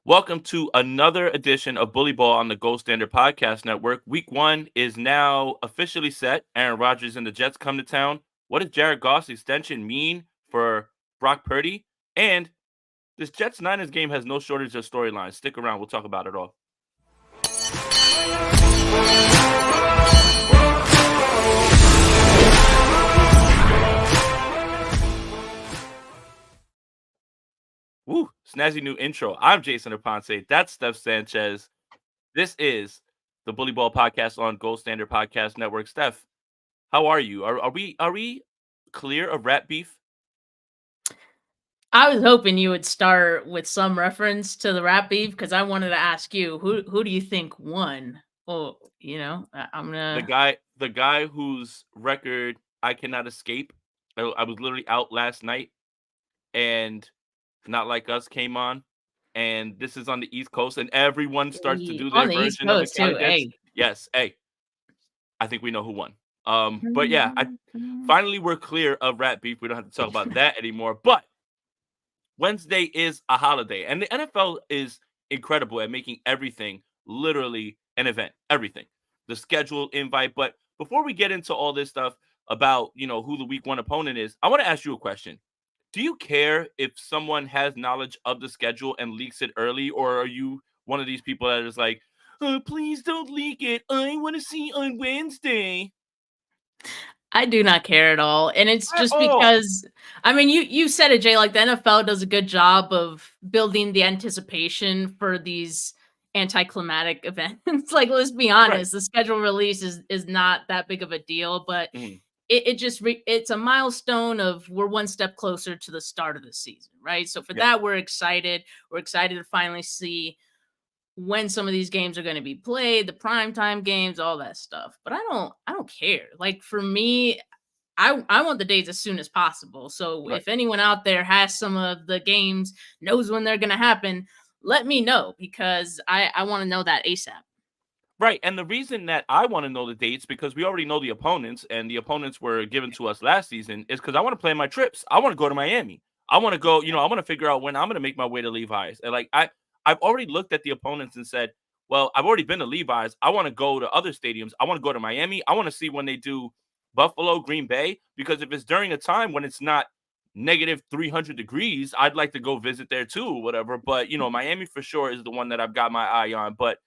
Welcome to another edition of Bully Ball on the Gold Standard Podcast Network. Week 1 is now officially set. Aaron Rodgers and the Jets come to town. What does Jared Goff's extension mean for Brock Purdy? And this Jets Niners game has no shortage of storylines. Stick around. We'll talk about it all. Woo, snazzy new intro. I'm Jason Aponte. That's Steph Sanchez. This is the Bully Ball Podcast on Gold Standard Podcast Network. Steph, how are you? Are we clear of rat beef? I was hoping you would start with some reference to the rap beef because I wanted to ask you who do you think won? Well, I'm The gonna. guy, the guy whose record I cannot escape. I was literally out last night, and Not Like Us came on, and this is on the East Coast, and everyone starts to do On their the East version of the Coast too. countdowns. Hey, Yes, hey, I think we know who won. But yeah, I finally we're clear of rat beef. We don't have to talk about that anymore. But Wednesday is a holiday, and the NFL is incredible at making everything literally an event. Everything, the schedule, invite. But before we get into all this stuff about who the week 1 opponent is, I want to ask you a question. Do you care if someone has knowledge of the schedule and leaks it early, or are you one of these people that is like, please don't leak it. I want to see on Wednesday I do not care at all, and it's at just all. because I mean you said it, Jay. Like the NFL does a good job of building the anticipation for these anticlimactic events. Like let's be Right. honest, the schedule release is not that big of a deal, but Mhm. it's a milestone of we're one step closer to the start of the season, right? So for Yeah. that, we're excited. We're excited to finally see when some of these games are going to be played, the primetime games, all that stuff. But I don't care. Like for me, I want the dates as soon as possible. So Right. if anyone out there has some of the games, knows when they're going to happen, let me know because I want to know that ASAP. Right, and the reason that I wanna know the dates because we already know the opponents, and the opponents were given to us last season, is because I wanna plan my trips. I wanna go to Miami. I wanna go I wanna figure out when I'm gonna make my way to Levi's, and, I've already looked at the opponents and said, "Well, I've already been to Levi's. I wanna go to other stadiums. I wanna go to Miami. I wanna see when they do Buffalo, Green Bay, because if it's during a time when it's not negative 300 degrees, I'd like to go visit there too or whatever, but, Miami for sure is the one that I've got my eye on, but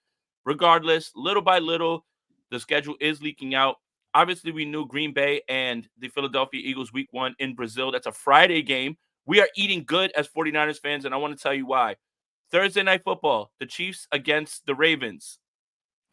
regardless, little by little, the schedule is leaking out. Obviously, we knew Green Bay and the Philadelphia Eagles week 1 in Brazil. That's a Friday game. We are eating good as 49ers fans, and I want to tell you why. Thursday night football, the Chiefs against the Ravens.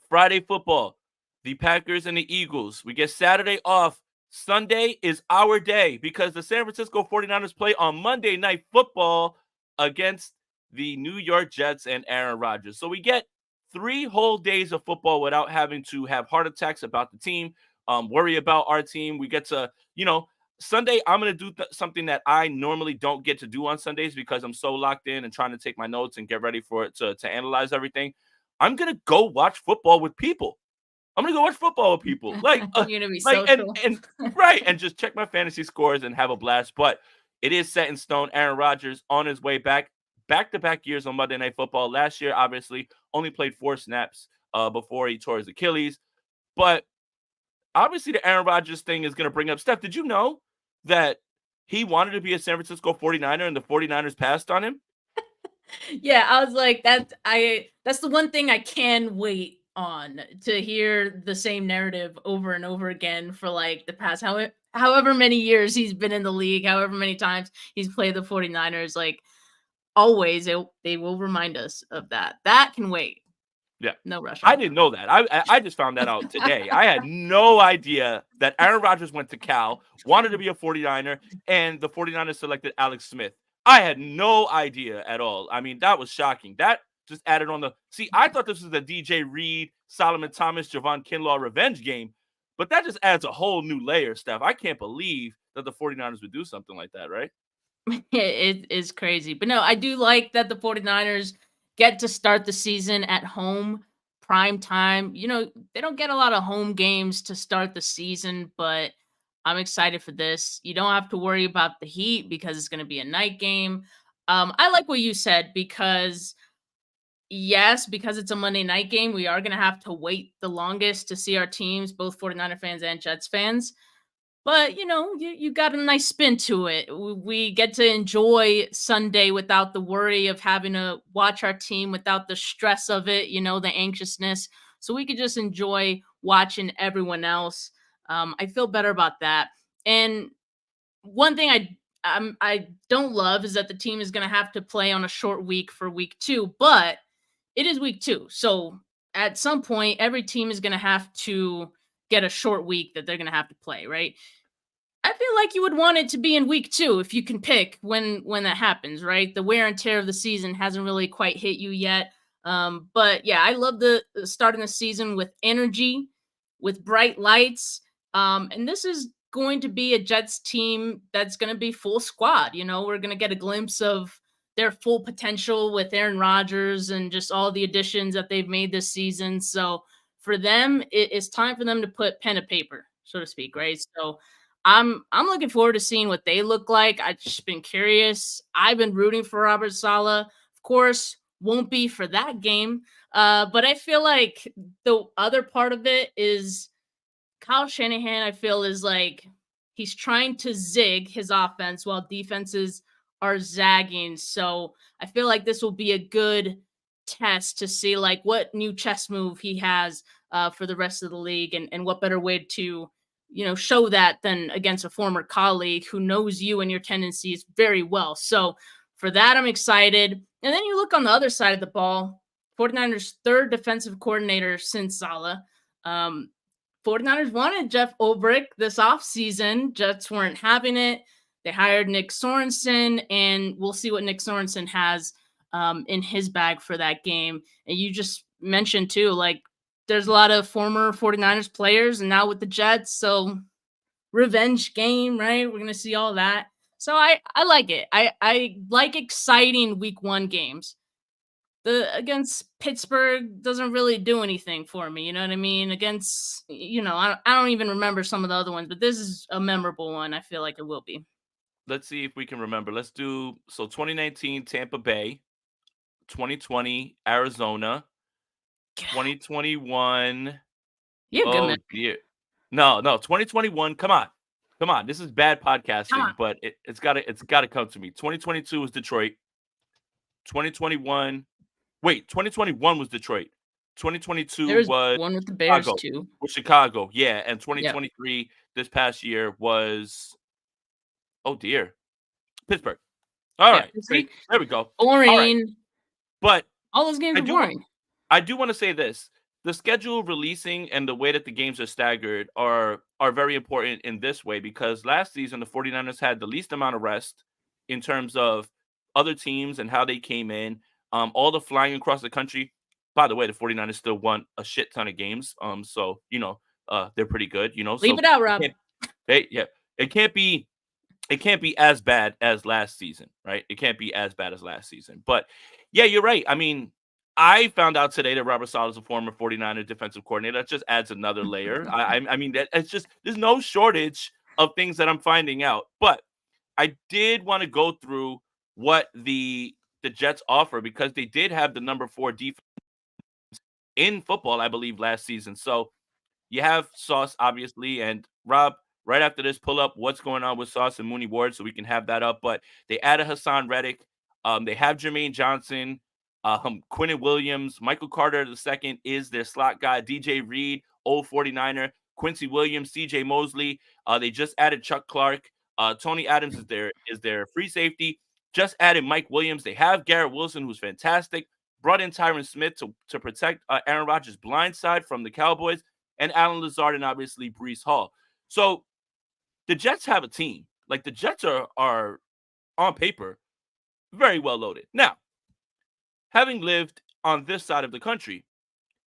Friday football, the Packers and the Eagles. We get Saturday off. Sunday is our day because the San Francisco 49ers play on Monday night football against the New York Jets and Aaron Rodgers. So we get 3 whole days of football without having to have heart attacks about the team, worry about our team. We get to, Sunday, I'm going to do something that I normally don't get to do on Sundays because I'm so locked in and trying to take my notes and get ready for it to analyze everything. I'm going to go watch football with people. I'm gonna go watch football with people, You're gonna be like, social. and right, and just check my fantasy scores and have a blast. But it is set in stone. Aaron Rodgers on his way back to back years on Monday Night Football. Last year, obviously, only played 4 snaps before he tore his Achilles. But obviously, the Aaron Rodgers thing is gonna bring up Steph. Did you know that he wanted to be a San Francisco 49er and the 49ers passed on him? Yeah, I was like that's the one thing I can wait on to hear the same narrative over and over again for like the past however many years he's been in the league, however many times he's played the 49ers, like always they will remind us of that. That can wait. Yeah. No rush I on didn't that. know that. I just found that out today. I had no idea that Aaron Rodgers went to Cal, wanted to be a 49er, and the 49ers selected Alex Smith. I had no idea at all. I mean, that was shocking. That just added on the see, I thought this was the DJ Reed, Solomon Thomas, Javon Kinlaw revenge game, but that just adds a whole new layer, Steph. I can't believe that the 49ers would do something like that, right? It is crazy. But no, I do like that the 49ers get to start the season at home, prime time. They don't get a lot of home games to start the season, but I'm excited for this. You don't have to worry about the heat because it's going to be a night game. I like what you said because yes, because it's a Monday night game, we are going to have to wait the longest to see our teams, both 49er fans and Jets fans. But, you got a nice spin to it. We get to enjoy Sunday without the worry of having to watch our team, without the stress of it, the anxiousness. So we could just enjoy watching everyone else. I feel better about that. And one thing I don't love is that the team is going to have to play on a short week for week 2, but it is week 2. So at some point every team is going to have to get a short week that they're going to have to play, right? I feel like you would want it to be in week 2 if you can pick when that happens, right? The wear and tear of the season hasn't really quite hit you yet. But yeah, I love the starting the season with energy, with bright lights. And this is going to be a Jets team that's going to be full squad. We're going to get a glimpse of their full potential with Aaron Rodgers and just all the additions that they've made this season. So for them, it's time for them to put pen to paper, so to speak, right? So I'm looking forward to seeing what they look like. I've just been curious. I've been rooting for Robert Saleh. Of course, won't be for that game. But I feel like the other part of it is Kyle Shanahan, I feel, is like he's trying to zig his offense while defenses are zagging. So I feel like this will be a good test to see like what new chess move he has for the rest of the league, and what better way to show that than against a former colleague who knows you and your tendencies very well. So for that, I'm excited. And then you look on the other side of the ball, 49ers third defensive coordinator since Saleh. Um, 49ers wanted Jeff Ulbrich this offseason. Jets weren't having it. They hired Nick Sorensen, and we'll see what Nick Sorensen has in his bag for that game. And you just mentioned, too, like there's a lot of former 49ers players, and now with the Jets, so revenge game, right? We're going to see all that. So I like it. I like exciting week 1 games. The against Pittsburgh doesn't really do anything for me. You know what I mean? Against, I don't even remember some of the other ones, but this is a memorable one. I feel like it will be. Let's see if we can remember. Let's do 2019 Tampa Bay, 2020 Arizona, 2021. You have good Oh memory. dear. No, 2021. Come on. Come on. This is bad Come podcasting, on. but it's gotta come to me. 2022 was Detroit. 2021. Wait, 2021 was Detroit. 2022 There's was one with the Bears Chicago. too. Chicago. Yeah. And Yep. 2023 this past year was, oh dear, Pittsburgh. All Yeah. right. Pittsburgh. See? There we go. All right. Boring. But All those games I are do boring. I do want to say this. The schedule releasing and the way that the games are staggered are very important in this way, because last season the 49ers had the least amount of rest in terms of other teams and how they came in. All the flying across the country. By the way, the 49ers still won a shit ton of games. So they're pretty good, Leave so it out, it Rob. can't yeah, it can't be as bad as last season, right? It can't be as bad as last season. But yeah, you're right. I mean, I found out today that Robert Saleh is a former 49er defensive coordinator. That just adds another layer. I mean, that it's just there's no shortage of things that I'm finding out. But I did want to go through what the Jets offer, because they did have the number 4 defense in football, I believe, last season. So you have Sauce, obviously, and Rob. Right after this, pull up what's going on with Sauce and Mooney Ward so we can have that up. But they added Hassan Reddick. They have Jermaine Johnson, Quinnen Williams, Michael Carter II is their slot guy. DJ Reed, old 49er, Quincy Williams, CJ Mosley. They just added Chuck Clark. Tony Adams is their free safety. Just added Mike Williams. They have Garrett Wilson, who's fantastic. Brought in Tyron Smith to protect Aaron Rodgers' blind side from the Cowboys, and Alan Lazard, and obviously Brees Hall. So the Jets have a team. Like, the Jets are on paper very well loaded. Now, having lived on this side of the country,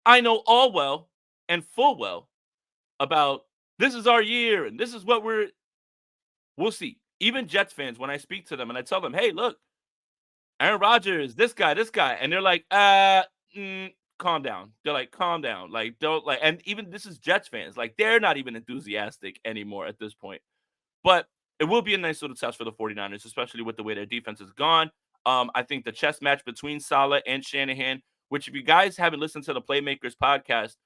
I know all well and full well about this is our year and this is what we'll see. Even Jets fans, when I speak to them and I tell them, hey, look, Aaron Rodgers, this guy, and they're like, calm down. They're like, calm down. Like, don't like, and even this is Jets fans, like, they're not even enthusiastic anymore at this point. But it will be a nice little test for the 49ers, especially with the way their defense is gone. I think the chess match between Saleh and Shanahan which if you guys haven't listened to the Playmakers podcast,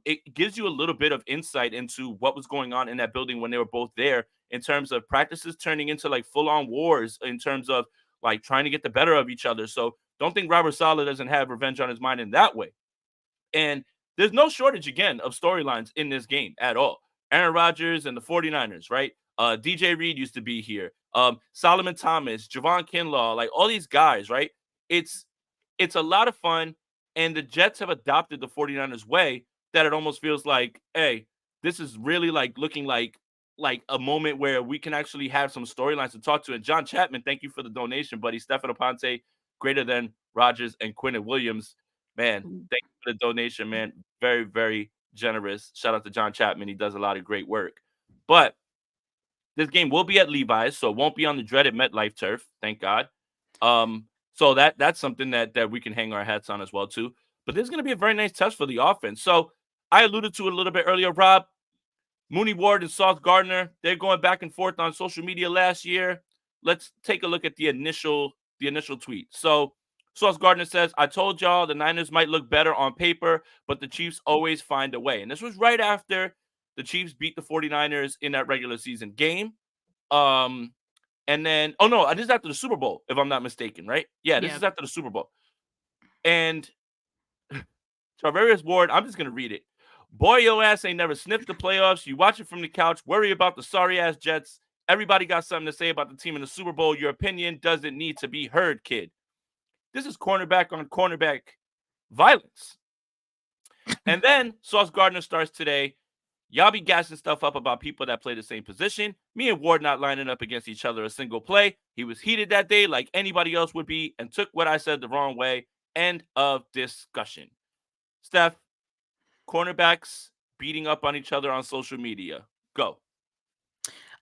it gives you a little bit of insight into what was going on in that building when they were both there in terms of practices turning into like full-on wars in terms of like trying to get the better of each other. So don't think Robert Saleh doesn't have revenge on his mind in that way. And there's no shortage, again, of storylines in this game at all. Aaron Rodgers and the 49ers, right? DJ Reed used to be here. Solomon Thomas, Javon Kinlaw, like all these guys, right? It's it's a lot of fun. And the Jets have adopted the 49ers way that it almost feels like, hey, this is really like looking like a moment where we can actually have some storylines to talk to. And John Chapman, thank you for the donation, buddy. Stefano Ponte, greater than Rodgers and Quinn and Williams. Man, thank you for the donation, man. Very, very generous. Shout out to John Chapman. He does a lot of great work. But this game will be at Levi's, so it won't be on the dreaded MetLife turf, thank God. So that's something that we can hang our hats on as well too. But this is going to be a very nice test for the offense. So I alluded to it a little bit earlier, Rob. Mooney Ward and Sauce Gardner, they're going back and forth on social media last year. Let's take a look at the initial tweet. So Sauce Gardner says, I told y'all the Niners might look better on paper, but the Chiefs always find a way. And this was right after the Chiefs beat the 49ers in that regular season game. And then, oh no, this is after the Super Bowl, if I'm not mistaken, right? Yeah, this is after the Super Bowl. And Charvarius Ward, I'm just going to read it. Boy, your ass ain't never sniffed the playoffs. You watch it from the couch, worry about the sorry-ass Jets. Everybody got something to say about the team in the Super Bowl. Your opinion doesn't need to be heard, kid. This is cornerback on cornerback violence. And then Sauce Gardner starts today. Y'all be gassing stuff up about people that play the same position. Me and Ward not lining up against each other a single play. He was heated that day like anybody else would be and took what I said the wrong way. End of discussion. Steph, cornerbacks beating up on each other on social media. Go.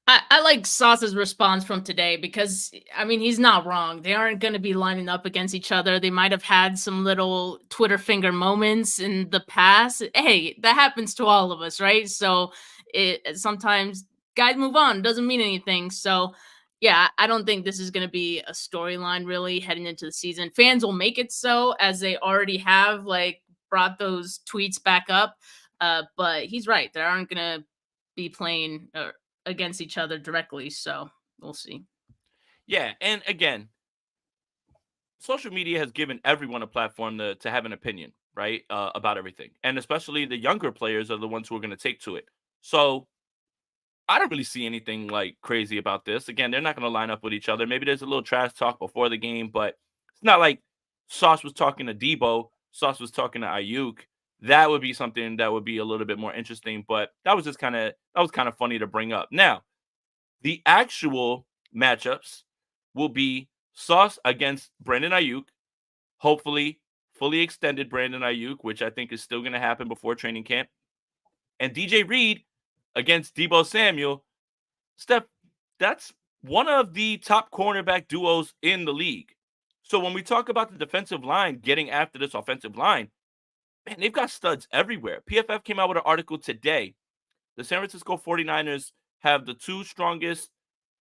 I like Sauce's response from today because, I mean, he's not wrong. They aren't going to be lining up against each other. They might have had some little Twitter finger moments in the past. Hey, that happens to all of us, right? So sometimes guys move on. Doesn't mean anything. So, yeah, I don't think this is going to be a storyline really heading into the season. Fans will make it so, as they already have, like, brought those tweets back up. But he's right. They aren't going to be playing against each other directly, so we'll see. Yeah, and again, social media has given everyone a platform to have an opinion, right, about everything, and especially the younger players are the ones who are going to take to it. So I don't really see anything like crazy about this. Again, they're not going to line up with each other. Maybe there's a little trash talk before the game, but it's not like Sauce was talking to Debo, Sauce was talking to Ayuk. That would be something that would be a little bit more interesting, but that was kind of funny to bring up. Now, the actual matchups will be Sauce against Brandon Ayuk, hopefully fully extended Brandon Ayuk, which I think is still going to happen before training camp, and DJ Reed against Debo Samuel. Steph, that's one of the top cornerback duos in the league. So when we talk about the defensive line getting after this offensive line, man, they've got studs everywhere. PFF came out with an article today. The San Francisco 49ers have the two strongest,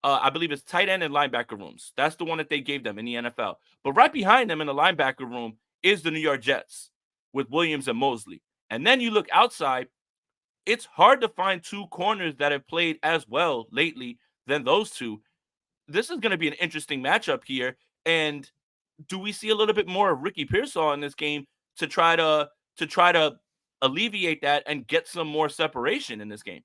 I believe it's tight end and linebacker rooms. That's the one that they gave them in the NFL. But right behind them in the linebacker room is the New York Jets with Williams and Mosley. And then you look outside, it's hard to find two corners that have played as well lately than those two. This is going to be an interesting matchup here. And do we see a little bit more of Ricky Pearsall in this game to try to alleviate that and get some more separation in this game?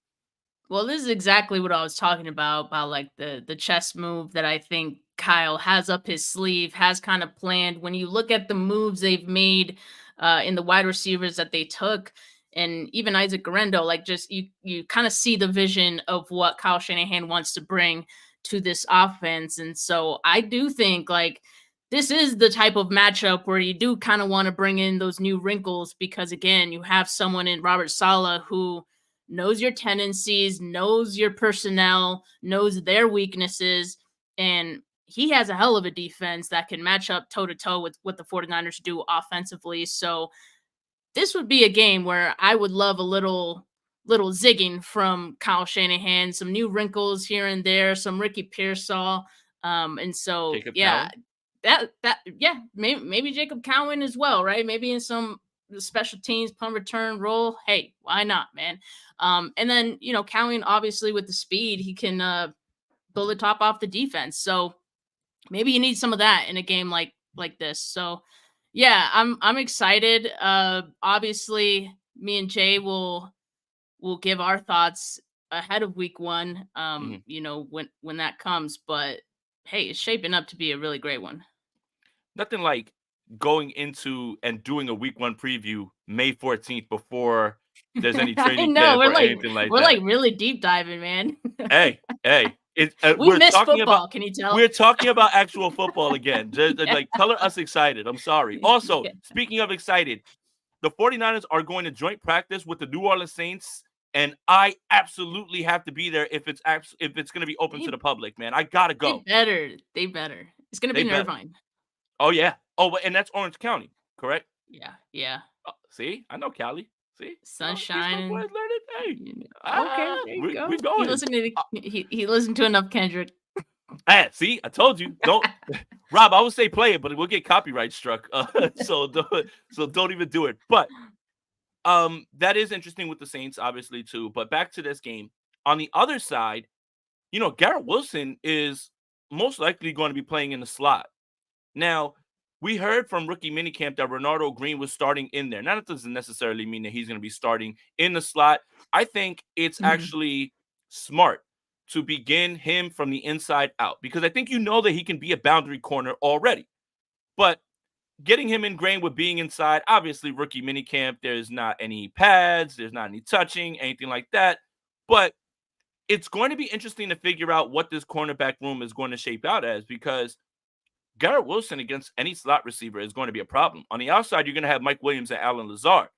Well, this is exactly what I was talking about like the chess move that I think Kyle has up his sleeve, has kind of planned. When you look at the moves they've made in the wide receivers that they took, and even Isaac Garendo, like just you kind of see the vision of what Kyle Shanahan wants to bring to this offense. And so I do think like this is the type of matchup where you do kind of want to bring in those new wrinkles because again, you have someone in Robert Saleh who knows your tendencies, knows your personnel, knows their weaknesses, and he has a hell of a defense that can match up toe-to-toe with what the 49ers do offensively. So this would be a game where I would love a little zigging from Kyle Shanahan, some new wrinkles here and there, some Ricky Pearsall. And so, Jacob yeah, Town? maybe Jacob Cowan as well, right? Maybe in some special teams punt return role. Hey, why not, man? And then Cowan obviously with the speed, he can blow the top off the defense. So maybe you need some of that in a game like this. So yeah, I'm excited. Obviously, me and Jay will give our thoughts ahead of week 1. Mhm. When that comes, but hey, it's shaping up to be a really great one. Nothing like going into and doing a week 1 preview May 14th before there's any I training know camp or anything like we're that. like really deep diving, man. Hey, it's We miss football. Can you tell? we're talking about actual football again. Just Yeah. like color us excited. I'm sorry. Also, Yeah. speaking of excited, the 49ers are going to joint practice with the New Orleans Saints, and I absolutely have to be there if it's going to be open to They the public, man. I got to they go. better. They better. It's gonna be They in better. Irvine. Oh yeah. Oh, and that's Orange County, correct? Yeah, yeah. See, I know Cali. See, East Coast boys Sunshine. learning. Hey, Okay, there you we go. going. He listened to enough Kendrick. See, I told you. Don't, Rob. I would say play it, but we'll get copyright struck. So don't even do it. But that is interesting with the Saints, obviously too. But back to this game. On the other side, Garrett Wilson is most likely going to be playing in the slot. Now, we heard from rookie minicamp that Renardo Green was starting in there. Now, that doesn't necessarily mean that he's going to be starting in the slot. I think it's Mhm. actually smart to begin him from the inside out because I think that he can be a boundary corner already. But getting him ingrained with being inside, obviously, rookie minicamp, there's not any pads, there's not any touching, anything like that. But it's going to be interesting to figure out what this cornerback room is going to shape out as because Garrett Wilson against any slot receiver is going to be a problem. On the outside, you're going to have Mike Williams and Alan Lazard.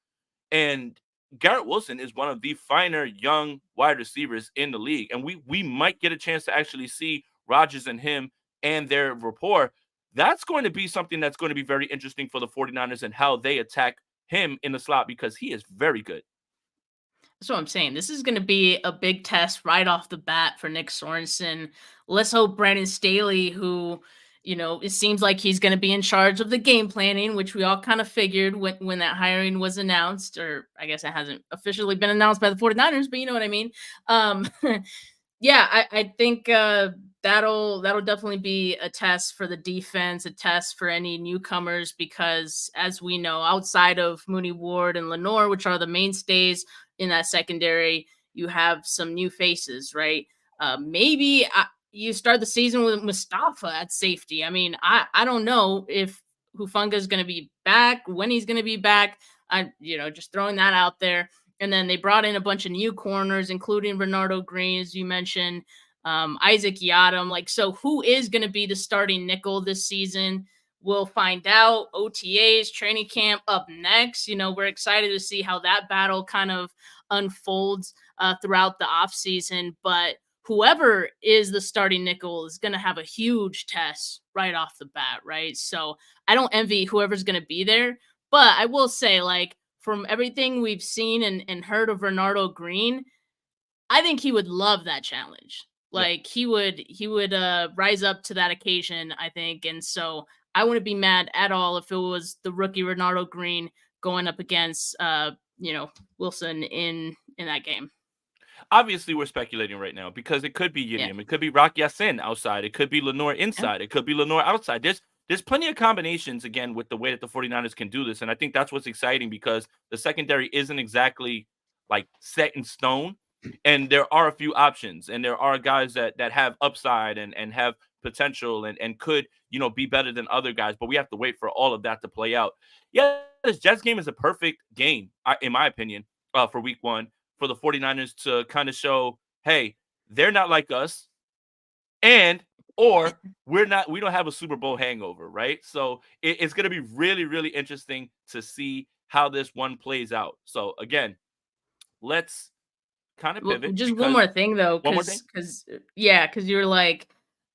And Garrett Wilson is one of the finer young wide receivers in the league. And we might get a chance to actually see Rodgers and him and their rapport. That's going to be something that's going to be very interesting for the 49ers and how they attack him in the slot because he is very good. That's what I'm saying. This is going to be a big test right off the bat for Nick Sorensen. Let's hope Brandon Staley, who, it seems like he's going to be in charge of the game planning, which we all kind of figured when that hiring was announced, or I guess it hasn't officially been announced by the 49ers, but you know what I mean. Um, yeah, I think that'll definitely be a test for the defense, a test for any newcomers, because as we know, outside of Mooney Ward and Lenore, which are the mainstays in that secondary, you have some new faces, right? Maybe you start the season with Mustafa at safety. I mean, I don't know if Hufanga is going to be back, when he's going to be back. I just throwing that out there. And then they brought in a bunch of new corners, including Renardo Green, as you mentioned, Isaac Yadam. Like, so who is going to be the starting nickel this season? We'll find out. OTAs, training camp up next. We're excited to see how that battle kind of unfolds throughout the offseason. But whoever is the starting nickel is going to have a huge test right off the bat, right? So I don't envy whoever's going to be there. But I will say, like, from everything we've seen and heard of Renardo Green, I think he would love that challenge. Yeah. Like he would rise up to that occasion, I think. And so I wouldn't be mad at all if it was the rookie Renardo Green going up against Wilson in that game. Obviously, we're speculating right now because it could be Yeah. Yidium. It could be Rock Yassin outside. It could be Lenore Yeah. inside. It could be Lenore outside. There's plenty of combinations, again, with the way that the 49ers can do this. And I think that's what's exciting because the secondary isn't exactly like set in stone. And there are a few options. And there are guys that have upside and have potential and could, be better than other guys. But we have to wait for all of that to play out. Yeah, this Jets game is a perfect game, in my opinion, for week 1 for the 49ers to kind of show, hey, they're not like us, and or we don't have a Super Bowl hangover, right? So it's going to be really, really interesting to see how this one plays out. So again, let's kind of Well, pivot just one because more thing though, one more thing. because you were like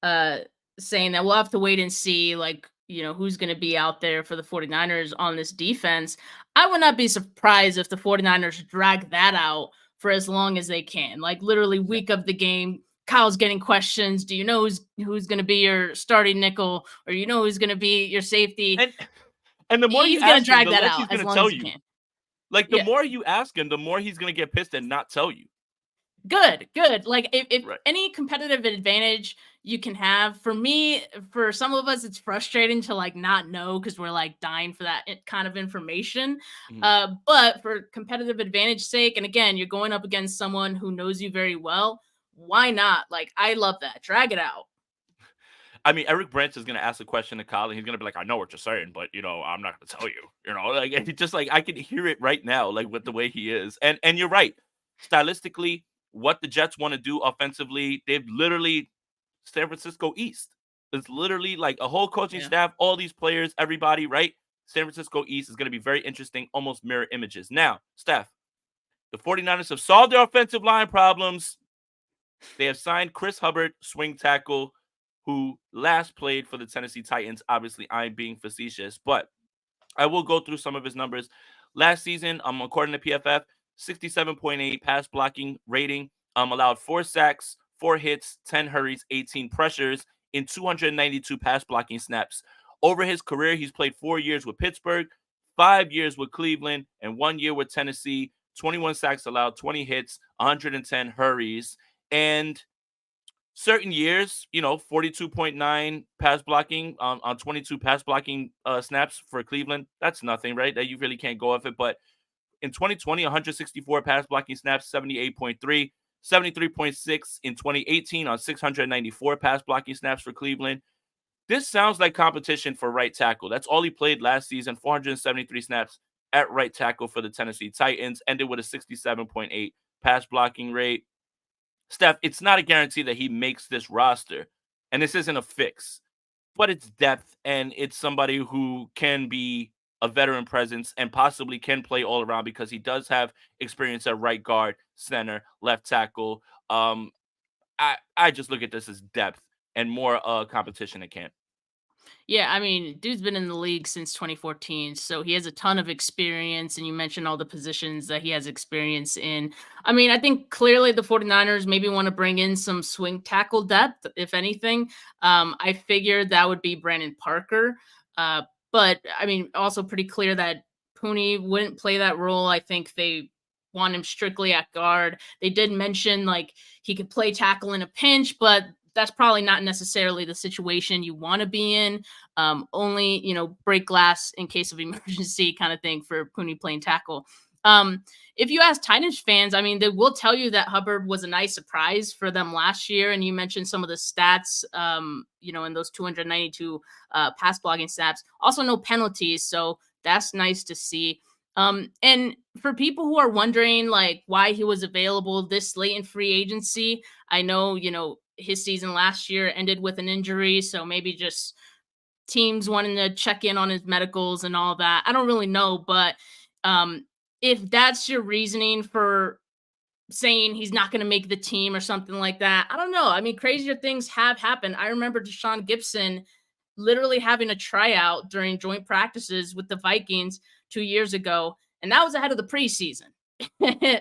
uh saying that we'll have to wait and see, like, who's going to be out there for the 49ers on this defense. I would not be surprised if the 49ers drag that out for as long as they can, like literally Yeah. week of the game, Kyle's getting questions. Do you know who's going to be your starting nickel, or who's going to be your safety? And the more you He's going to ask him, drag the that less out he's as gonna long as tell he you. can. Like the Yeah. more you ask him, the more he's gonna get pissed and not tell you. Good. Like if Right. any competitive advantage you can have, for me, for some of us, it's frustrating to like not know because we're like dying for that kind of information. Mhm. But for competitive advantage sake, and again, you're going up against someone who knows you very well. Why not? Like, I love that. Drag it out. I mean, Eric Branch is gonna ask a question to Kyle, and he's gonna be like, "I know what you're saying, but I'm not gonna tell you." Like and he just like I can hear it right now, like with the way he is. And you're right. Stylistically, what the Jets want to do offensively, they've literally San Francisco East. It's literally like a whole coaching Yeah. staff, all these players, everybody, right? San Francisco East is going to be very interesting, almost mirror images. Now, Steph, the 49ers have solved their offensive line problems. They have signed Chris Hubbard, swing tackle, who last played for the Tennessee Titans. Obviously, I'm being facetious, but I will go through some of his numbers. Last season, according to PFF, 67.8 pass blocking rating, allowed 4 sacks, 4 hits, 10 hurries, 18 pressures in 292 pass blocking snaps. Over his career, he's played 4 years with Pittsburgh, 5 years with Cleveland, and 1 year with Tennessee. 21 sacks allowed, 20 hits, 110 hurries, and certain years, 42.9 pass blocking on 22 pass blocking snaps for Cleveland. That's nothing, right? That you really can't go off it. But in 2020, 164 pass blocking snaps, 78.3, 73.6 in 2018 on 694 pass blocking snaps for Cleveland. This sounds like competition for right tackle. That's all he played last season, 473 snaps at right tackle for the Tennessee Titans, ended with a 67.8 pass blocking rate. Steph, it's not a guarantee that he makes this roster, and this isn't a fix, but it's depth, and it's somebody who can be a veteran presence and possibly can play all around because he does have experience at right guard, center, left tackle. I just look at this as depth and more competition at camp. Yeah, I mean, dude's been in the league since 2014, so he has a ton of experience. And you mentioned all the positions that he has experience in. I mean, I think clearly the 49ers maybe want to bring in some swing tackle depth, if anything. I figured that would be Brandon Parker. Uh, but I mean, also pretty clear that Pooney wouldn't play that role. I think they want him strictly at guard. They did mention like he could play tackle in a pinch, but that's probably not necessarily the situation you want to be in. Only break glass in case of emergency kind of thing for Pooney playing tackle. If you ask Titans fans, I mean, they will tell you that Hubbard was a nice surprise for them last year. And you mentioned some of the stats, in those 292 pass blocking snaps. Also, no penalties, so that's nice to see. And for people who are wondering like why he was available this late in free agency, I know his season last year ended with an injury, so maybe just teams wanting to check in on his medicals and all that. I don't really know, but um, if that's your reasoning for saying he's not going to make the team or something like that, I don't know. I mean, crazier things have happened. I remember Deshaun Gibson literally having a tryout during joint practices with the Vikings 2 years ago, and that was ahead of the preseason.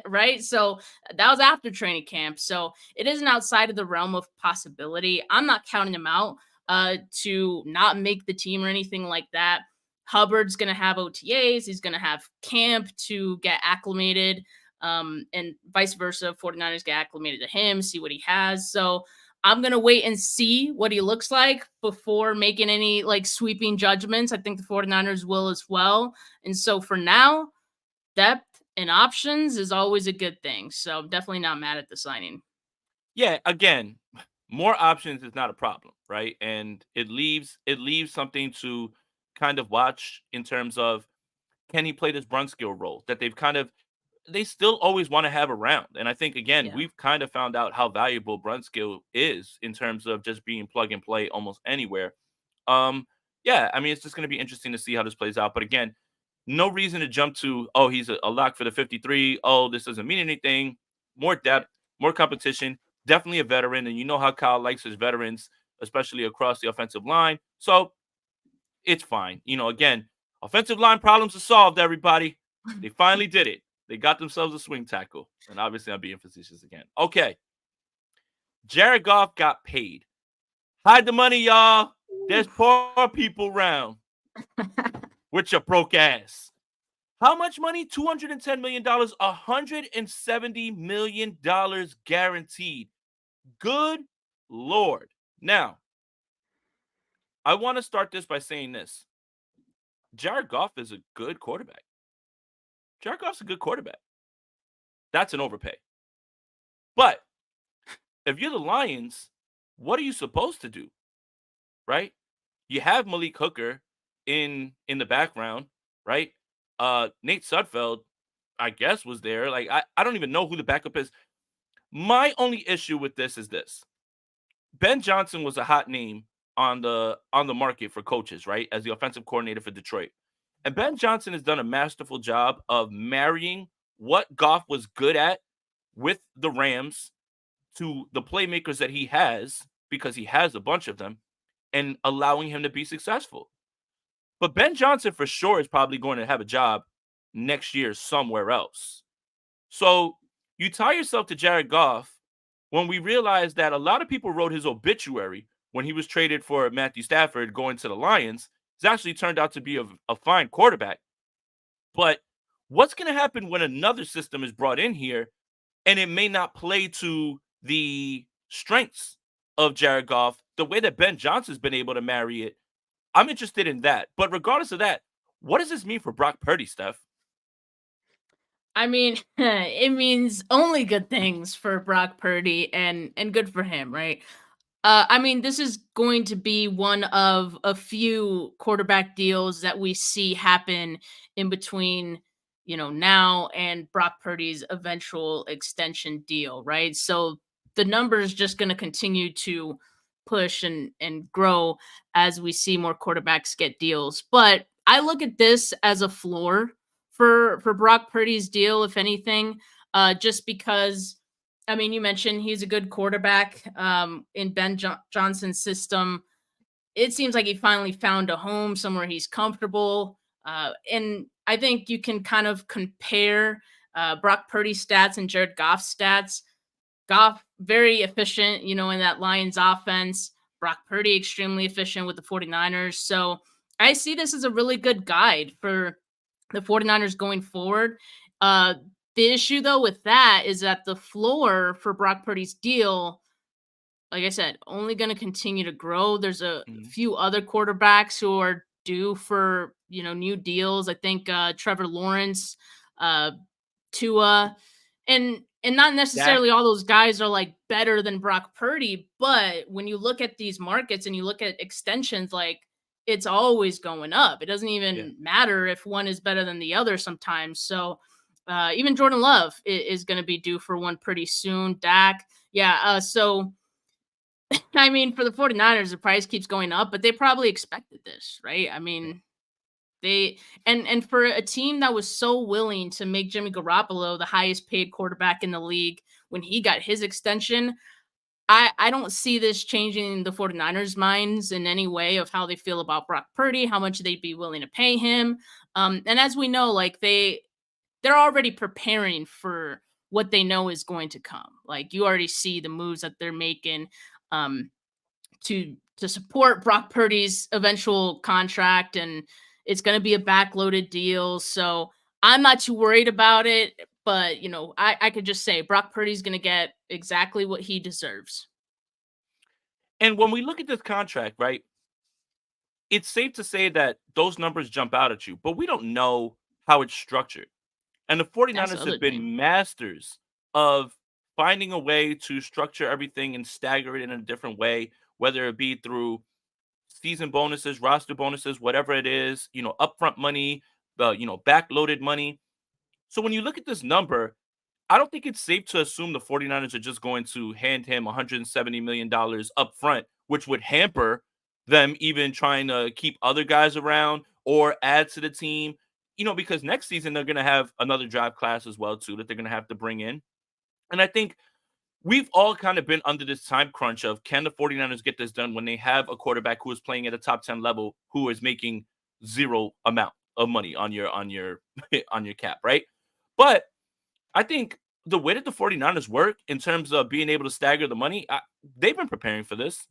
Right? So that was after training camp. So it isn't outside of the realm of possibility. I'm not counting him out to not make the team or anything like that. Hubbard's going to have OTAs. He's going to have camp to get acclimated, and vice versa. 49ers get acclimated to him, see what he has. So I'm going to wait and see what he looks like before making any like sweeping judgments. I think the 49ers will as well. And so for now, depth and options is always a good thing. So definitely not mad at the signing. Yeah, again, more options is not a problem, right? And it leaves something to kind of watch in terms of can he play this Brunskill role that they still always want to have around. And I think again, Yeah. we've kind of found out how valuable Brunskill is in terms of just being plug and play almost anywhere. Um, yeah, I mean it's just gonna be interesting to see how this plays out. But again, no reason to jump to, oh, he's a lock for the 53. Oh, this doesn't mean anything. More Yeah. depth, more competition, definitely a veteran. And you know how Kyle likes his veterans, especially across the offensive line. So it's fine. Again, offensive line problems are solved, everybody. They finally did it. They got themselves a swing tackle. And obviously, I'm being facetious again. Okay. Jared Goff got paid. Hide the money, y'all. There's poor people around with your broke ass. How much money? $210 million, $170 million guaranteed. Good Lord. Now, I want to start this by saying this. Jared Goff is a good quarterback. Jared Goff's a good quarterback. That's an overpay. But if you're the Lions, what are you supposed to do? Right? You have Malik Hooker in the background, right? Nate Sudfeld, I guess, was there. Like, I don't even know who the backup is. My only issue with this is this. Ben Johnson was a hot name on the market for coaches, right? As the offensive coordinator for Detroit. And Ben Johnson has done a masterful job of marrying what Goff was good at with the Rams to the playmakers that he has, because he has a bunch of them, and allowing him to be successful. But Ben Johnson for sure is probably going to have a job next year somewhere else. So you tie yourself to Jared Goff when we realize that a lot of people wrote his obituary when he was traded for Matthew Stafford going to the Lions. He's actually turned out to be a fine quarterback. But what's going to happen when another system is brought in here and it may not play to the strengths of Jared Goff the way that Ben Johnson's been able to marry it? I'm interested in that. But regardless of that, what does this mean for Brock Purdy, Steph? I mean, it means only good things for Brock Purdy and good for him, right? I mean, this is going to be one of a few quarterback deals that we see happen in between, now and Brock Purdy's eventual extension deal, right? So the number is just going to continue to push and grow as we see more quarterbacks get deals. But I look at this as a floor for Brock Purdy's deal, if anything, just because I mean, you mentioned he's a good quarterback in Johnson's system. It seems like he finally found a home somewhere he's comfortable. And I think you can kind of compare Brock Purdy's stats and Jared Goff's stats. Goff, very efficient, in that Lions offense. Brock Purdy, extremely efficient with the 49ers. So I see this as a really good guide for the 49ers going forward. The issue, though, with that is that the floor for Brock Purdy's deal, like I said, only going to continue to grow. There's a Mhm. few other quarterbacks who are due for, new deals. I think Trevor Lawrence, uh, Tua, and not Dak? necessarily all those guys are like better than Brock Purdy, but when you look at these markets and you look at extensions, like it's always going up. It doesn't Yeah. even matter if one is better than the other sometimes. So even Jordan Love is going to be due for one pretty soon. Dak, yeah. So I mean, for the 49ers, the price keeps going up, but they probably expected this, right? I Yeah. mean, they and for a team that was so willing to make Jimmy Garoppolo the highest paid quarterback in the league when he got his extension, I don't see this changing the 49ers minds in any way of how they feel about Brock Purdy, how much they'd be willing to pay him. And as we know, like they're already preparing for what they know is going to come. Like you already see the moves that they're making um to support Brock Purdy's eventual contract, and it's going to be a backloaded deal. So I'm not too worried about it, but I could just say Brock Purdy's going to get exactly what he deserves. And when we look at this contract, right, it's safe to say that those numbers jump out at you, but we don't know how it's structured. And the That's the 49ers other have thing. been masters of finding a way to structure everything and stagger it in a different way, whether it be through season bonuses, roster bonuses, whatever it is, upfront money, the, backloaded money. So when you look at this number, I don't think it's safe to assume the 49ers are just going to hand him $170 million up front, which would hamper them even trying to keep other guys around or add to the team, because next season they're going to have another draft class as well, too, that they're going to have to bring in. And I think we've all kind of been under this time crunch of can the 49ers get this done when they have a quarterback who is playing at a top 10 level who is making zero amount of money on your on your cap, right? But I think the way that the 49ers work in terms of being able to stagger the money, they've been preparing for this.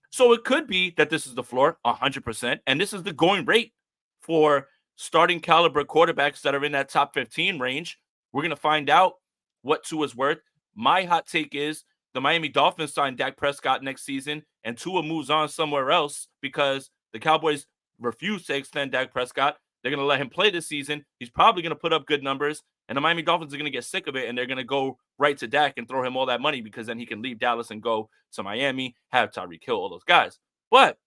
So it could be that this is the floor 100%, and this is the going rate for starting caliber quarterbacks that are in that top 15 range. We're going to find out what Tua's worth. My hot take is the Miami Dolphins sign Dak Prescott next season, and Tua moves on somewhere else because the Cowboys refuse to extend Dak Prescott. They're going to let him play this season. He's probably going to put up good numbers, and the Miami Dolphins are going to get sick of it, and they're going to go right to Dak and throw him all that money because then he can leave Dallas and go to Miami, have Tyreek Hill, all those guys. But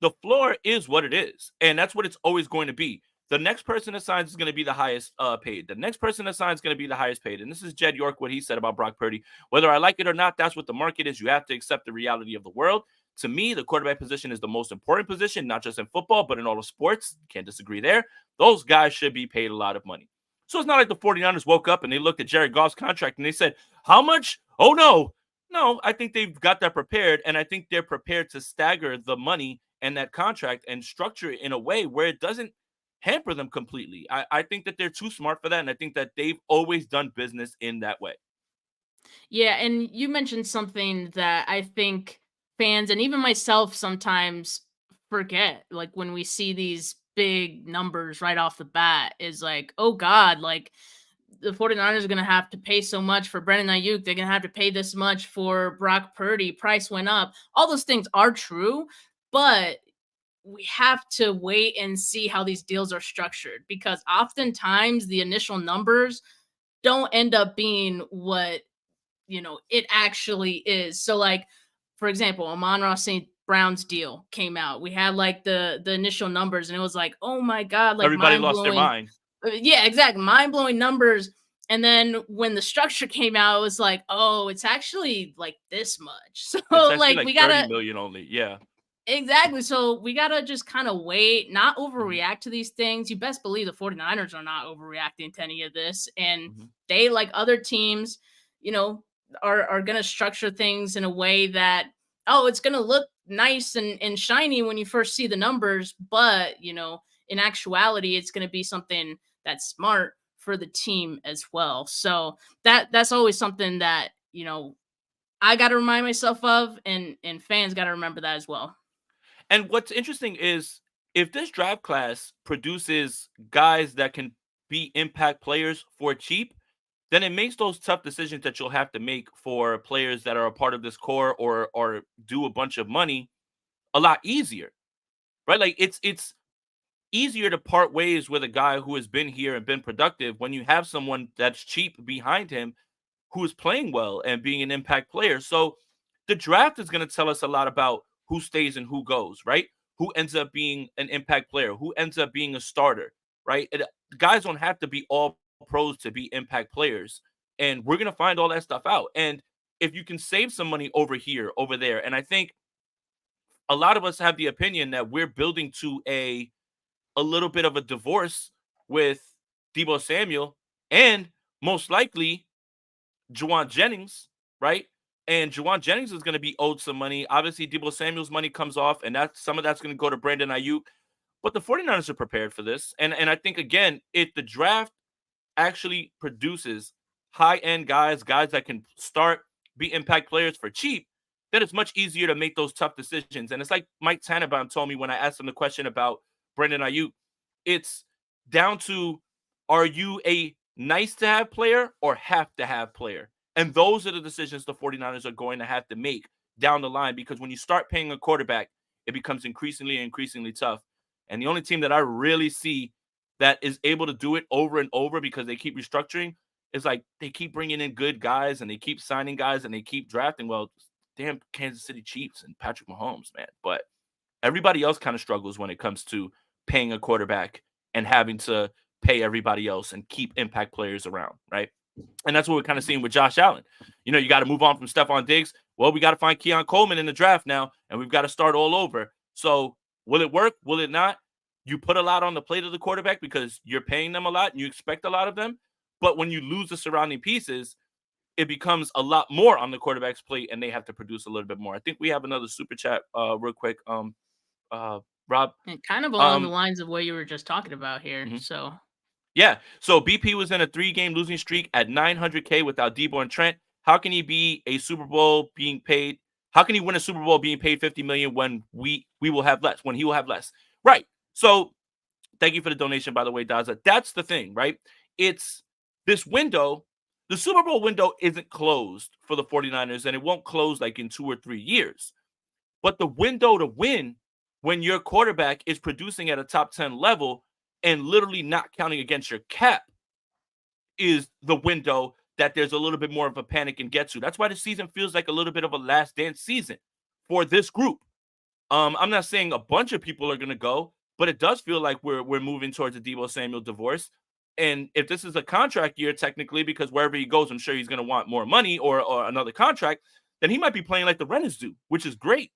the floor is what it is, and that's what it's always going to be. The next person that signs is going to be the highest paid. The next person that signs is going to be the highest paid. And this is Jed York, what he said about Brock Purdy. Whether I like it or not, that's what the market is. You have to accept the reality of the world. To me, the quarterback position is the most important position, not just in football, but in all of sports. Can't disagree there. Those guys should be paid a lot of money. So it's not like the 49ers woke up and they looked at Jared Goff's contract and they said, how much? Oh, no. No, I think they've got that prepared, and I think they're prepared to stagger the money and that contract and structure it in a way where it doesn't hamper them completely. I think that they're too smart for that, and I think that they've always done business in that way. Yeah, and you mentioned something that I think fans and even myself sometimes forget. Like when we see these big numbers right off the bat, is like, oh God, like the 49ers are going to have to pay so much for Brandon Ayuk. They're going to have to pay this much for Brock Purdy. Price went up. All those things are true, but we have to wait and see how these deals are structured because oftentimes the initial numbers don't end up being what it actually is. So like, for example, Amon-Ra St. Brown's deal came out. We had like the initial numbers and it was like, oh my God, like Everybody mind lost their blowing. mind. Yeah, exactly. Mind blowing numbers. And then when the structure came out, it was like, oh, it's actually like this much. So It's actually like like we 30 gotta million only. Yeah. exactly. So we gotta just kind of wait, not Hmm. overreact to these things. You best believe the 49ers are not overreacting to any of this. And Hmm. they, like other teams, you know, are gonna structure things in a way that, oh, it's gonna look nice and shiny when you first see the numbers, but in actuality, it's gonna be something that's smart for the team as well. So that's always something that, I gotta remind myself of and fans gotta remember that as well. And what's interesting is if this draft class produces guys that can be impact players for cheap, then it makes those tough decisions that you'll have to make for players that are a part of this core or do a bunch of money a lot easier, right? Like it's easier to part ways with a guy who has been here and been productive when you have someone that's cheap behind him who is playing well and being an impact player. So the draft is going to tell us a lot about who stays and who goes, right? Who ends up being an impact player, who ends up being a starter, right? Guys don't have to be all pros to be impact players. And we're going to find all that stuff out. And if you can save some money over here, over there, and I think a lot of us have the opinion that we're building to a little bit of a divorce with Debo Samuel and most likely Juwan Jennings, right? And Juwan Jennings is going to be owed some money. Obviously, Debo Samuel's money comes off, and some of that's going to go to Brandon Ayuk. But the 49ers are prepared for this. And I think, again, if the draft actually produces high-end guys that can start, be impact players for cheap, then it's much easier to make those tough decisions. And it's like Mike Tannenbaum told me when I asked him the question about Brandon Ayuk. It's down to, are you a nice to have player or have to have player? And those are the decisions the 49ers are going to have to make down the line because when you start paying a quarterback, it becomes increasingly and increasingly tough. And the only team that I really see that is able to do it over and over because they keep restructuring is like they keep bringing in good guys and they keep signing guys and they keep drafting. Well, damn Kansas City Chiefs and Patrick Mahomes, man. But everybody else kind of struggles when it comes to paying a quarterback and having to pay everybody else and keep impact players around, right? And that's what we're kind of seeing with Josh Allen. You got to move on from Stephon Diggs. Well, we got to find Keon Coleman in the draft now, and we've got to start all over. So will it work? Will it not? You put a lot on the plate of the quarterback because you're paying them a lot and you expect a lot of them. But when you lose the surrounding pieces, it becomes a lot more on the quarterback's plate and they have to produce a little bit more. I think we have another super chat real quick. Uh Rob. And kind of along the Um lines of what you were just talking about here. mhm. So Yeah. So BP was in a 3-game losing streak at 900K without Debo and Trent. How can he be a Super Bowl being paid? How can he win a Super Bowl being paid 50 million when we will have less? When he will have less? Right. So thank you for the donation, by the way, Daza. That's the thing, right? It's this window. The Super Bowl window isn't closed for the 49ers, and it won't close like in 2 or 3 years. But the window to win when your quarterback is producing at a top 10 level and literally not counting against your cap is the window that there's a little bit more of a panic and get to. That's why the season feels like a little bit of a last dance season for this group. I'm not saying a bunch of people are going to go, but it does feel like we're moving towards a Debo Samuel divorce. And if this is a contract year, technically, because wherever he goes, I'm sure he's going to want more money or another contract, then he might be playing like the Renners do, which is great.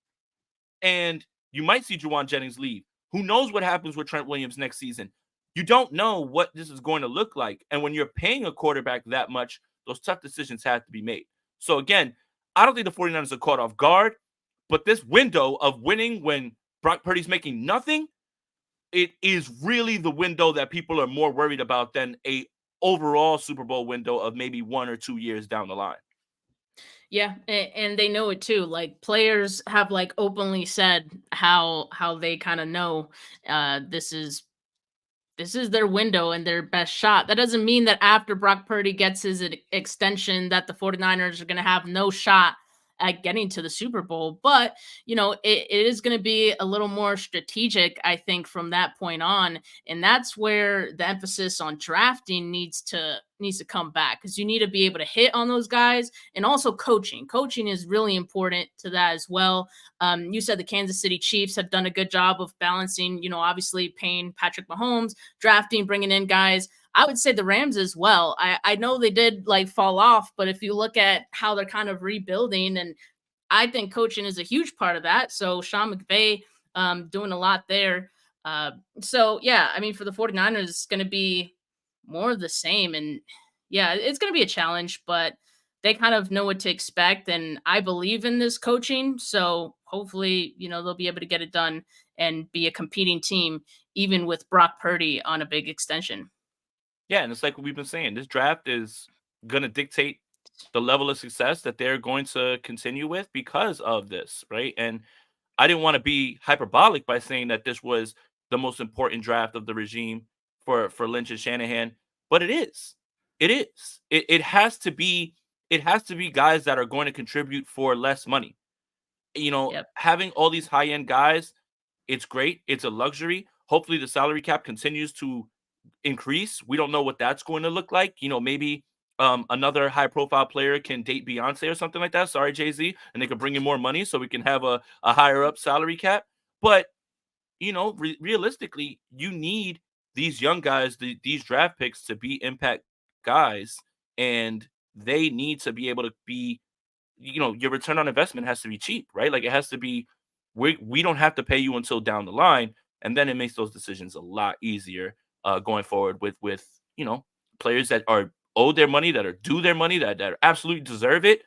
And you might see Juwan Jennings leave. Who knows what happens with Trent Williams next season? You don't know what this is going to look like. And when you're paying a quarterback that much, those tough decisions have to be made. So again, I don't think the 49ers are caught off guard, but this window of winning when Brock Purdy's making nothing, it is really the window that people are more worried about than a overall Super Bowl window of maybe 1 or 2 years down the line. Yeah, and they know it too. Like players have like openly said how they kind of know this is their window and their best shot. That doesn't mean that after Brock Purdy gets his extension that the 49ers are going to have no shot at getting to the Super Bowl, but it is going to be a little more strategic, I think, from that point on, and that's where the emphasis on drafting needs to come back, because you need to be able to hit on those guys, and also coaching is really important to that as well. You said the Kansas City Chiefs have done a good job of balancing, obviously paying Patrick Mahomes, drafting, bringing in guys. I would say the Rams as well. I know they did like fall off, but if you look at how they're kind of rebuilding, and I think coaching is a huge part of that. So Sean McVay doing a lot there. Uh, so yeah, I mean, for the 49ers, it's going to be more of the same. And yeah, it's going to be a challenge, but they kind of know what to expect. And I believe in this coaching. So hopefully, they'll be able to get it done and be a competing team, even with Brock Purdy on a big extension. Yeah, and it's like we've been saying, this draft is going to dictate the level of success that they're going to continue with because of this, right? And I didn't want to be hyperbolic by saying that this was the most important draft of the regime for Lynch and Shanahan, but it is. It is. It has to be. It has to be guys that are going to contribute for less money. Yep. Having all these high end guys, it's great. It's a luxury. Hopefully, the salary cap continues to increase. We don't know what that's going to look like. Maybe another high profile player can date Beyonce or something like that. Sorry, Jay-Z, and they could bring in more money so we can have a higher up salary cap. But realistically, you need these young guys, these draft picks to be impact guys, and they need to be able to be, your return on investment has to be cheap, right? Like it has to be, we don't have to pay you until down the line, and then it makes those decisions a lot easier going forward with players that are owed their money, that are due their money, that absolutely deserve it.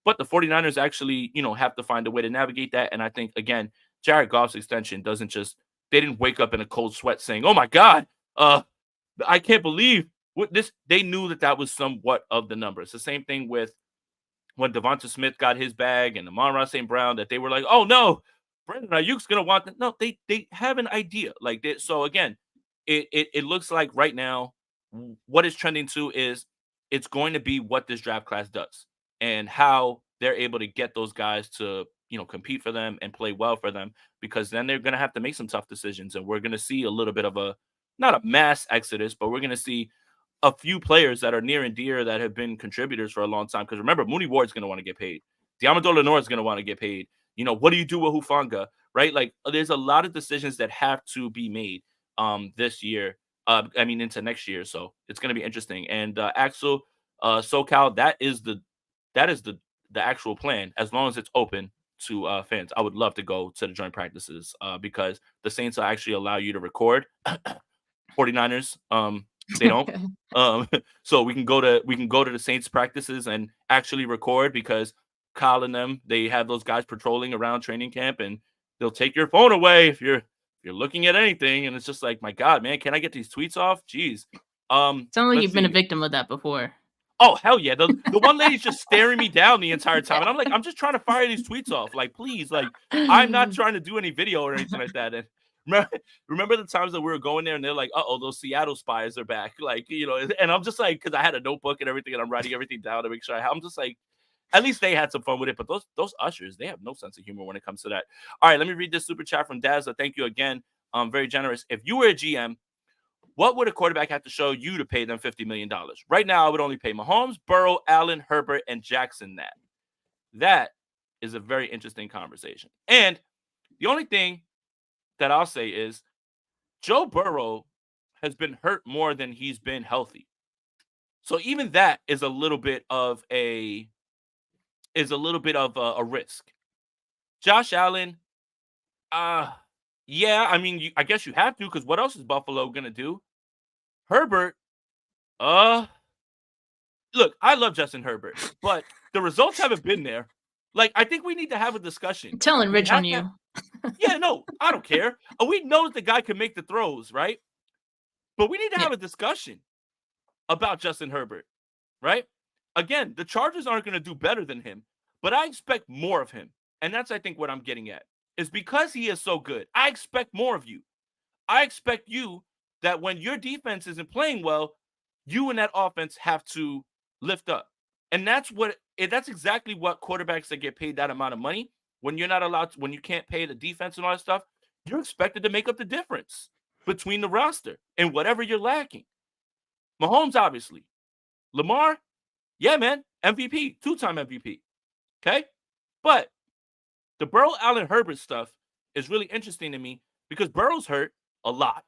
But the 49ers actually, have to find a way to navigate that. And I think, again, Jared Goff's extension doesn't just, they didn't wake up in a cold sweat saying, oh my God, I can't believe what this. They knew that was somewhat of the number. It's the same thing with when Devonta Smith got his bag and Amon-Ra St. Brown, that they were like, oh no, Brandon Ayuk's going to want that. No, they have an idea. Like this. So again, it looks like right now, what is trending to is it's going to be what this draft class does and how they're able to get those guys to compete for them and play well for them, because then they're going to have to make some tough decisions, and we're going to see a little bit of a, not a mass exodus, but we're going to see a few players that are near and dear that have been contributors for a long time. Because remember, Mooney Ward's going to want to get paid. Diamador Lenore is going to want to get paid. What do you do with Hufanga, right? Like there's a lot of decisions that have to be made this year. Into next year. So it's going to be interesting. And Axel, SoCal, that is the actual plan, as long as it's open to fans. I would love to go to the joint practices because the Saints will actually allow you to record. 49ers, they don't. So we can go to the Saints practices and actually record, because Kyle and them, they have those guys patrolling around training camp, and they'll take your phone away if you're looking at anything. And it's just like, my God, man, can I get these tweets off? Jeez. Sounds like Let's you've been a see. victim of that before. Oh, hell yeah. The one lady's just staring me down the entire time. And I'm like, I'm just trying to fire these tweets off. Like, please, like, I'm not trying to do any video or anything like that. And remember the times that we were going there and they're like, uh-oh, those Seattle spies are back. Like, and I'm just like, because I had a notebook and everything and I'm writing everything down to make sure I'm just like, at least they had some fun with it. But those ushers, they have no sense of humor when it comes to that. All right, let me read this super chat from Dazza. Thank you again. Very generous. If you were a GM, what would a quarterback have to show you to pay them $50 million? Right now, I would only pay Mahomes, Burrow, Allen, Herbert, and Jackson that. That is a very interesting conversation. And the only thing that I'll say is Joe Burrow has been hurt more than he's been healthy. So even that is a little bit of a risk. Josh Allen, yeah, I mean, I guess you have to, because what else is Buffalo going to do? Herbert, look, I love Justin Herbert, but the results haven't been there. Like, I think we need to have a discussion. I'm telling Rich on you. Yeah, no, I don't care. We know that the guy can make the throws, right? But we need to have a discussion about Justin Herbert, right? Again, the Chargers aren't going to do better than him, but I expect more of him. And that's, I think, what I'm getting at. Is because he is so good, I expect more of you. I expect you that when your defense isn't playing well, you and that offense have to lift up. And that's exactly what quarterbacks that get paid that amount of money, when you're not allowed to, when you can't pay the defense and all that stuff, you're expected to make up the difference between the roster and whatever you're lacking. Mahomes, obviously. Lamar, yeah, man, MVP, 2-time MVP. Okay? But the Burrow, Allen, Herbert stuff is really interesting to me because Burrow's hurt a lot.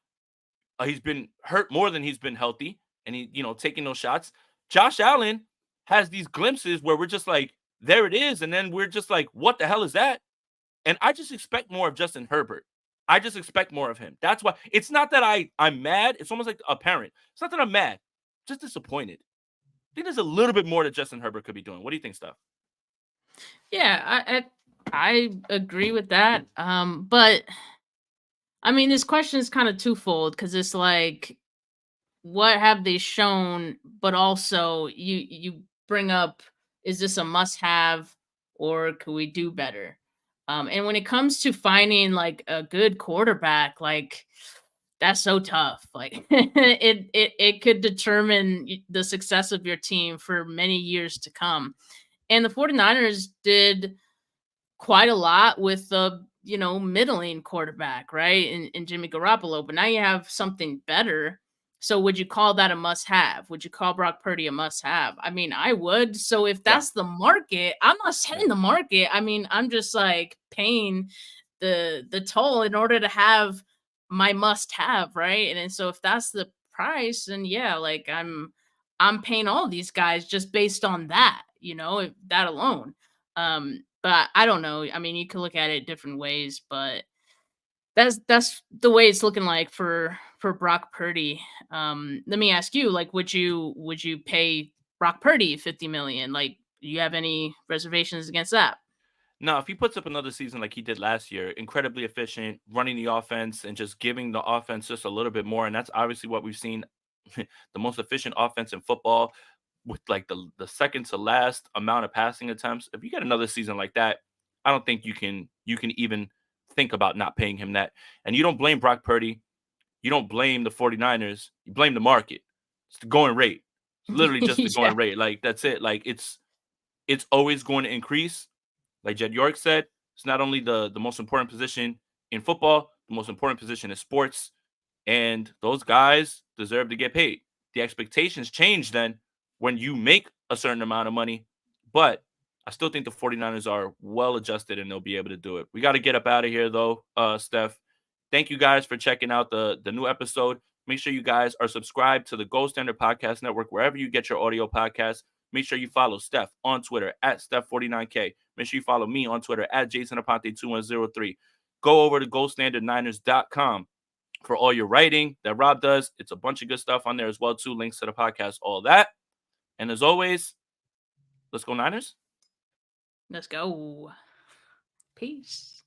He's been hurt more than he's been healthy, and he, taking those shots. Josh Allen has these glimpses where we're just like, there it is, and then we're just like, what the hell is that? And I just expect more of Justin Herbert. I just expect more of him. That's why it's not that I'm mad. It's almost like a parent. It's not that I'm mad, just disappointed. I think there's a little bit more that Justin Herbert could be doing. What do you think, Steph? Yeah, I agree with that. But I mean, this question is kind of twofold because it's like, what have they shown? But also, you bring up, is this a must-have or could we do better? And when it comes to finding like a good quarterback, like that's so tough. Like it could determine the success of your team for many years to come. And the 49ers did quite a lot with the middling quarterback, right? In Jimmy Garoppolo, but now you have something better. So would you call that a must-have? Would you call Brock Purdy a must-have? I mean, I would. So if that's the market, I'm not setting the market. I mean, I'm just like paying the toll in order to have my must-have, right? And so if that's the price, then yeah, like I'm paying all these guys just based on that, that alone. But I don't know. I mean, you could look at it different ways, but that's the way it's looking like for Brock Purdy. Let me ask you, like, would you pay Brock Purdy 50 million? Like, do you have any reservations against that? No, if he puts up another season like he did last year, incredibly efficient, running the offense and just giving the offense just a little bit more, and that's obviously what we've seen, the most efficient offense in football with like the second to last amount of passing attempts. If you get another season like that, I don't think you can even think about not paying him that. And you don't blame Brock Purdy. You don't blame the 49ers. You blame the market. It's the going rate. It's literally just the going rate. Like, that's it. Like, it's always going to increase. Like Jed York said, it's not only the most important position in football, the most important position in sports. And those guys deserve to get paid. The expectations change then when you make a certain amount of money. But I still think the 49ers are well adjusted and they'll be able to do it. We got to get up out of here, though, Steph. Thank you guys for checking out the new episode. Make sure you guys are subscribed to the Gold Standard Podcast Network, wherever you get your audio podcasts. Make sure you follow Steph on Twitter at Steph49K. Make sure you follow me on Twitter at JasonAponte2103. Go over to GoldStandardNiners.com for all your writing that Rob does. It's a bunch of good stuff on there as well, too. Links to the podcast, all that. And as always, let's go Niners. Let's go. Peace.